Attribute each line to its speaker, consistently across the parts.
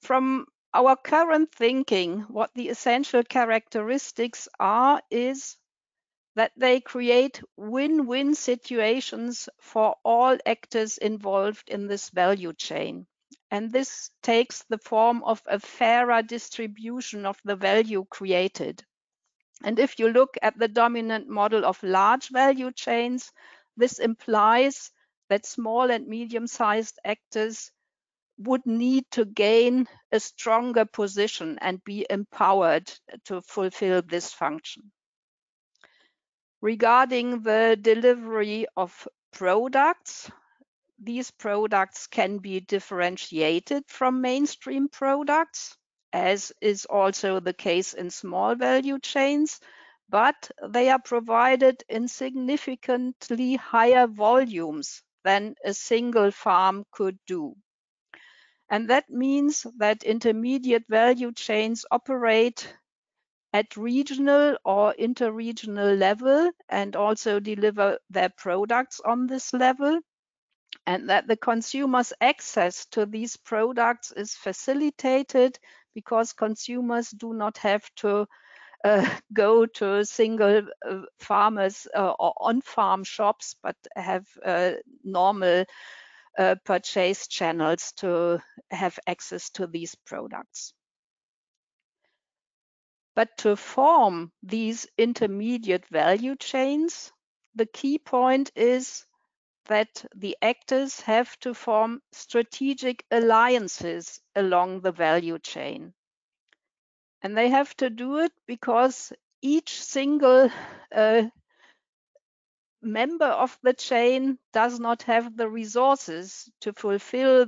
Speaker 1: From our current thinking, what the essential characteristics are is that they create win-win situations for all actors involved in this value chain. And this takes the form of a fairer distribution of the value created. And if you look at the dominant model of large value chains, this implies that small and medium-sized actors would need to gain a stronger position and be empowered to fulfill this function. Regarding the delivery of products, these products can be differentiated from mainstream products, as is also the case in small value chains, but they are provided in significantly higher volumes than a single farm could do. And that means that intermediate value chains operate at regional or interregional level and also deliver their products on this level, and that the consumer's access to these products is facilitated because consumers do not have to go to single farmers or on-farm shops, but have normal purchase channels to have access to these products. But to form these intermediate value chains, the key point is that the actors have to form strategic alliances along the value chain. And they have to do it because each single member of the chain does not have the resources to fulfill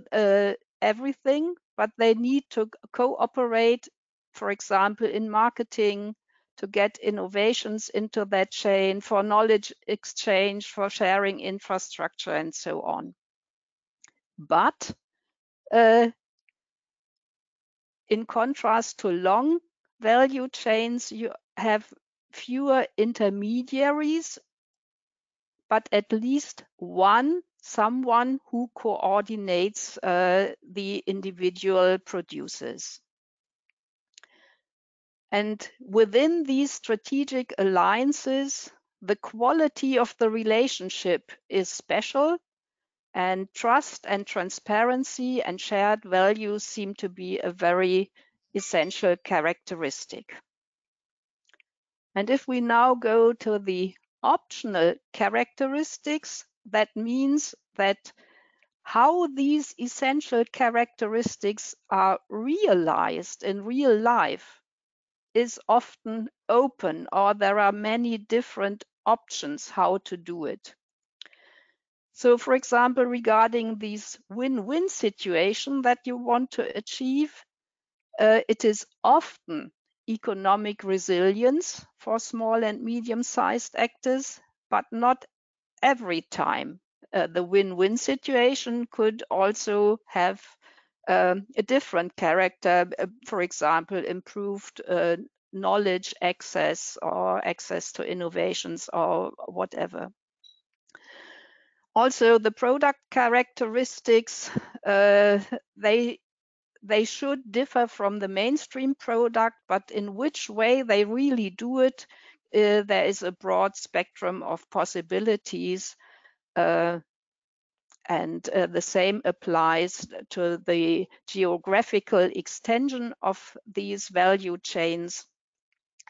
Speaker 1: everything, but they need to cooperate, for example, in marketing, to get innovations into that chain, for knowledge exchange, for sharing infrastructure, and so on. But in contrast to long value chains, you have fewer intermediaries, but at least someone who coordinates the individual producers. And within these strategic alliances, the quality of the relationship is special, and trust and transparency and shared values seem to be a very essential characteristic. And if we now go to the optional characteristics, that means that how these essential characteristics are realized in real life is often open, or there are many different options how to do it. So, for example, regarding these win-win situation that you want to achieve, it is often economic resilience for small and medium-sized actors, but not every time. The win-win situation could also have a different character, for example, improved knowledge access or access to innovations or whatever. Also, the product characteristics, they should differ from the mainstream product, but in which way they really do it, there is a broad spectrum of possibilities. And the same applies to the geographical extension of these value chains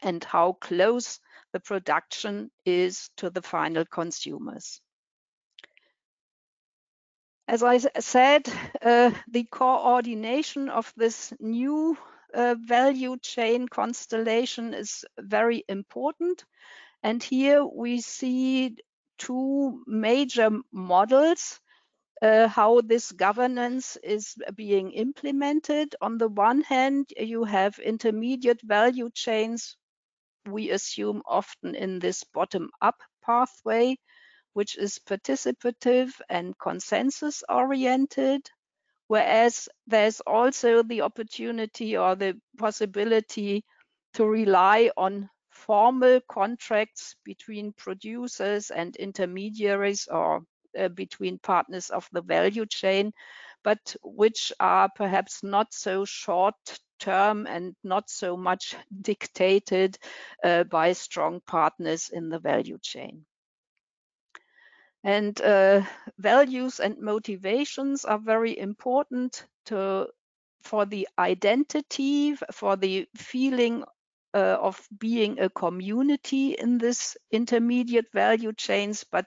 Speaker 1: and how close the production is to the final consumers. As I said, the coordination of this new value chain constellation is very important. And here we see two major models, how this governance is being implemented. On the one hand, you have intermediate value chains, we assume often in this bottom-up pathway, which is participative and consensus oriented, whereas there's also the opportunity or the possibility to rely on formal contracts between producers and intermediaries, or between partners of the value chain. but which are perhaps not so short term and not so much dictated by strong partners in the value chain. And values and motivations are very important for the identity, for the feeling of being a community in this intermediate value chains, but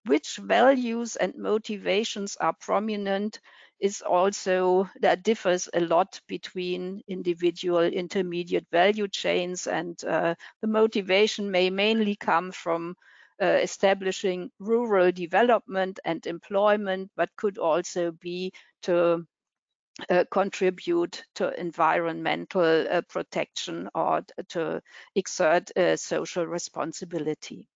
Speaker 1: which values and motivations are prominent is also, that differs a lot between individual intermediate value chains, and the motivation may mainly come from establishing rural development and employment, but could also be to contribute to environmental protection or to exert social responsibility.